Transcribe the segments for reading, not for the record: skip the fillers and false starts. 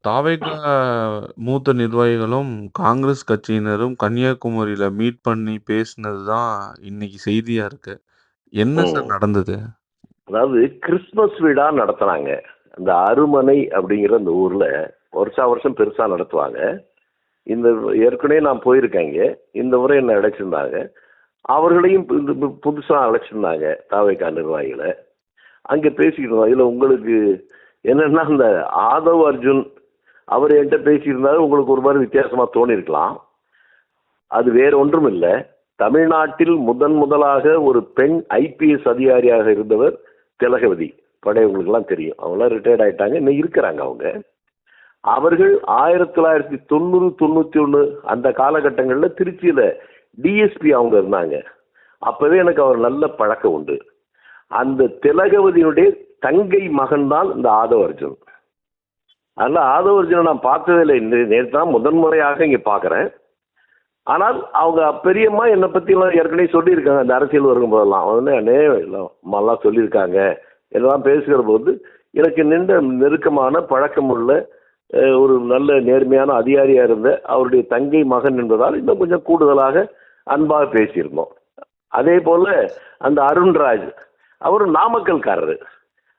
தாவேகா மூத்த நிர்வாகிகளும், காங்கிரஸ் கட்சியினரும் கன்னியாகுமரியில மீட் பண்ணி பேசினது தான் இன்னைக்கு செய்தியா இருக்கு. என்ன சார் ம். நடந்தது? அதாவது கிறிஸ்துமஸ் விழா நடத்துனாங்க. அந்த அருமனை அப்படிங்கிற அந்த ஊர்ல வருஷா வருஷம் பெருசா நடத்துவாங்க. இந்த ஏற்கனவே நான் போயிருக்கேன் இங்க. இந்த முறை என்ன அழைச்சிருந்தாங்க. அவர்களையும் புதுசா அழைச்சிருந்தாங்க தாவேகா நிர்வாகிகள. அங்க பேசிக்கிட்டு இருந்தோம். இதுல உங்களுக்கு என்னன்னா, இந்த ஆதவ் அர்ஜுன் அவர் என்கிட்ட பேசியிருந்தாரு. உங்களுக்கு ஒரு மாதிரி வித்தியாசமா தோணியிருக்கலாம். அது வேற ஒன்றும் இல்ல. தமிழ்நாட்டில் முதலாக ஒரு பெண் ஐபிஎஸ் அதிகாரியாக இருந்தவர் திலகவதி. பழையவங்களுக்கெல்லாம் தெரியும். அவங்களாம் ரிட்டையர்ட் ஆயிட்டாங்க. இன்னும் இருக்கிறாங்க அவங்க. அவர்கள் 1990, 91 அந்த காலகட்டங்களில் திருச்சியில டிஎஸ்பி அவங்க இருந்தாங்க. அப்பவே எனக்கு அவர் நல்ல பழக்கம் உண்டு. அந்த திலகவதியினுடைய தங்கை மகன் தான் இந்த ஆதவ அர்ஜுன். அதனால ஆதவ அர்ஜுனை நான் பார்த்ததே இல்லை. நேற்று தான் முதன்முறையாக இங்க பாக்குறேன். ஆனால் அவங்க பெரியம்மா என்னை பத்தி எல்லாம் ஏற்கனவே சொல்லியிருக்காங்க. அந்த அரசியல் வரும்போதெல்லாம் அம்மாலாம் சொல்லியிருக்காங்க. எல்லாம் பேசுகிற போது எனக்கு நின்ற நெருக்கமான பழக்கம் உள்ள ஒரு நல்ல நேர்மையான அதிகாரியா இருந்த அவருடைய தங்கை மகன் என்பதால் இன்னும் கொஞ்சம் கூடுதலாக அன்பாக பேசியிருந்தோம். அதே போல அந்த அருண்ராஜ் அவர் நாமக்கல்காரரு.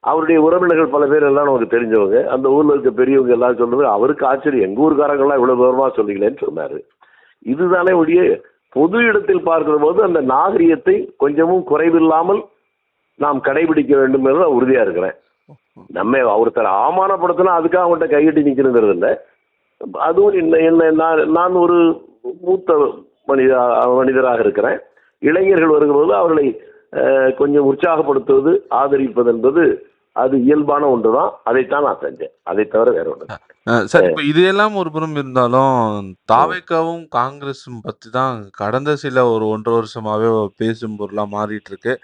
அவருடைய உறவினர்கள் பல பேர் எல்லாம் நமக்கு தெரிஞ்சவங்க. அந்த ஊர்ல இருக்க பெரியவங்க எல்லாம் சொல்றது அவருக்கு ஆச்சரியம். எங்க ஊருக்காரங்கெல்லாம் இவ்வளவு விவரமா சொல்லிக்கலன்னு சொன்னாரு. இதுதானே ஒழிய பொது இடத்தில் பார்க்கிற போது அந்த நாகரிகத்தை கொஞ்சமும் குறைவில்லாமல் நாம் கடைபிடிக்க வேண்டும் என்று நான் உறுதியா இருக்கிறேன். நம்ம ஒருத்தர் அவமானப்படுத்தினா அதுக்காக அவங்கள்ட்ட கையெட்டி நிற்கிறது இல்லை. அதுவும் என்ன நான் ஒரு மூத்த மனிதராக இருக்கிறேன். இளைஞர்கள் வரும்போது அவர்களை கொஞ்சம் உற்சாகப்படுத்துவது, ஆதரிப்பது என்பது அது இயல்பான ஒன்றுதான். அதைத்தான் நான் செஞ்சேன். அதை தவிர வேற ஒன்று. சார், இப்ப இது எல்லாம் ஒரு புறம் இருந்தாலும், தாவேகாவும் காங்கிரஸும் பத்தி தான் கடந்த சில ஒரு 1 1/2 வருஷமாவே பேசும் பொருளா மாறிட்டு இருக்கு.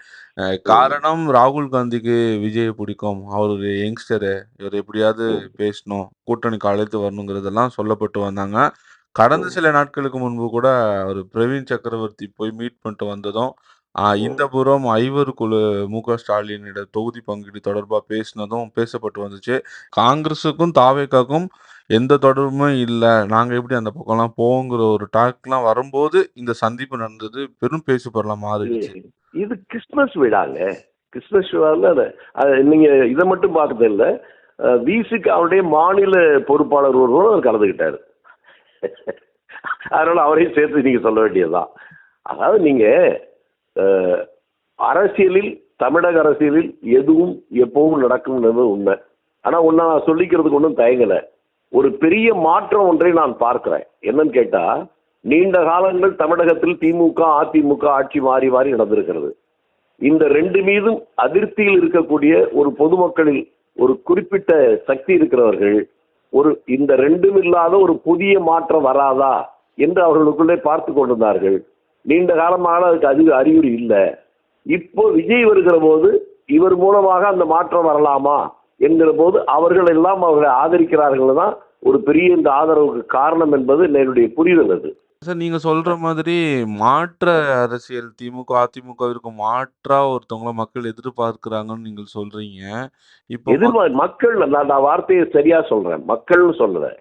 காரணம் ராகுல் காந்திக்கு விஜய பிடிக்கும். அவரு ஒரு யங்ஸ்டரு. இவர் எப்படியாவது பேசணும், கூட்டணிக்கு அழைத்து வரணுங்கிறதெல்லாம் சொல்லப்பட்டு வந்தாங்க. கடந்த சில நாட்களுக்கு முன்பு கூட அவரு பிரவீன் சக்கரவர்த்தி போய் மீட் பண்ணிட்டு வந்ததும், இந்த புறம் ஐவர் குழு மு.க. ஸ்டாலினிடம் தொகுதி பங்கீடு தொடர்பா பேசினதும் பேசப்பட்டு வந்துச்சு. காங்கிரஸுக்கும் தாவேகாக்கும் எந்த தொடர்புமே இல்ல. நாங்க எப்படி அந்த பக்கம்லாம் போவோங்கிற ஒரு டாக்லாம் வரும்போது, இந்த சந்திப்பு நடந்தது. பெரும் பேசு பொருளா மாறிடுச்சு. இது கிறிஸ்துமஸ் விழாங்க. கிறிஸ்துமஸ் விழாவில் நீங்க இதை மட்டும் பார்த்தது இல்லை. விசிக்கு அவருடைய மாநில பொறுப்பாளர் ஒருவரும் அவர் கலந்துக்கிட்டாரு. அதனால அவரையும் சேர்த்து நீங்க சொல்ல வேண்டியதுதான். அதாவது நீங்க அரசியலில், தமிழக அரசியலில் எதுவும் எப்பவும் நடக்கும் உண்மை. ஆனா ஒன்னா நான் சொல்லிக்கிறதுக்கு ஒன்றும் தயங்கலை. ஒரு பெரிய மாற்றம் ஒன்றை நான் பார்க்கிறேன். என்னன்னு கேட்டா, நீண்ட காலங்கள் தமிழகத்தில் திமுக அதிமுக ஆட்சி மாறி மாறி நடந்திருக்கிறது. இந்த ரெண்டு மீதும் அதிருப்தியில் இருக்கக்கூடிய ஒரு பொதுமக்களில் ஒரு குறிப்பிட்ட சக்தி இருக்கிறவர்கள் இந்த ரெண்டும் இல்லாத ஒரு புதிய மாற்றம் வராதா என்று அவர்களுக்குள்ளே பார்த்து கொண்டிருந்தார்கள். நீண்ட காலமாக அதுக்கு அதிக அறிகுறி இல்லை. இப்போ விஜய் வருகிற போது இவர் மூலமாக அந்த மாற்றம் வரலாமா என்கிற போது அவர்கள் எல்லாம் அவர்களை ஆதரிக்கிறார்கள் தான் ஒரு பெரிய இந்த ஆதரவுக்கு காரணம் என்பது என்னுடைய புரிதல். அது சார், நீங்க சொல்ற மாதிரி மாற்ற அரசியல் திமுக, அதிமுகவிற்கு மாற்றா ஒருத்தவங்கள மக்கள் எதிர்பார்க்கிறாங்கன்னு நீங்க சொல்றீங்க. இப்போ மக்கள், நான் வார்த்தையை சரியா சொல்றேன். மக்கள்னு சொல்றேன்.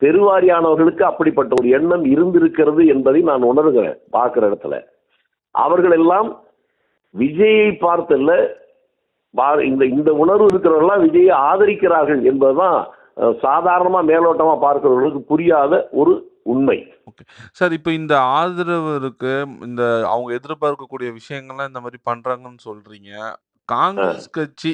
பெருவாரியானவர்களுக்கு அப்படிப்பட்ட ஒரு எண்ணம் இருந்திருக்கிறது என்பதை நான் உணர்கிறேன். பார்க்கிற இடத்துல அவர்கள் எல்லாம் விஜயை பார்த்தல்ல, இந்த உணர்வு இருக்கிறவர்கள்லாம் விஜயை ஆதரிக்கிறார்கள் என்பதுதான் சாதாரணமா மேலோட்டமா பார்க்கிறவர்களுக்கு புரியாத ஒரு உண்மை. சார், இப்ப இந்த ஆதரவு இருக்கு. இந்த அவங்க எதிர்பார்க்கக்கூடிய விஷயங்கள்லாம் இந்த மாதிரி பண்றாங்கன்னு சொல்றீங்க. காங்கிரஸ் கட்சி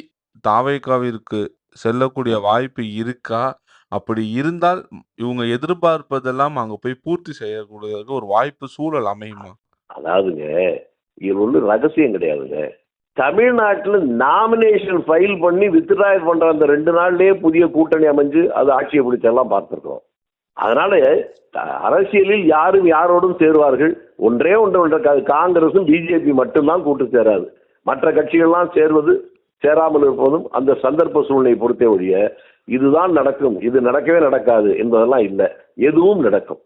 தாவேகாவிற்கு செல்லக்கூடிய வாய்ப்பு இருக்கா? அப்படி இருந்தால் இவங்க எதிர்பார்ப்பதெல்லாம் அங்க போய் பூர்த்தி செய்யக்கூடிய ஒரு வாய்ப்பு சூழல் அமையுமா? அதாவதுங்க, இது ஒன்றும் ரகசியம் கிடையாதுங்க. தமிழ்நாட்டில் நாமினேஷன் ஃபைல் பண்ணி வித்ட்ரா பண்ற அந்த 2 நாள்லயே புதிய கூட்டணி அமைஞ்சு அது ஆட்சியை பிடிச்செல்லாம் பார்த்துருக்கோம். அதனால அரசியலில் யாரும் யாரோடும் சேருவார்கள். ஒன்றே காங்கிரசும் பிஜேபி மட்டும்தான் கூட்டு சேராது. மற்ற கட்சிகள்லாம் சேராமல் இருப்பதும் அந்த சந்தர்ப்ப சூழ்நிலை பொறுத்தே ஒழிய இதுதான் நடக்கும், இது நடக்கவே நடக்காது என்பதெல்லாம் இல்லை. எதுவும் நடக்கும்.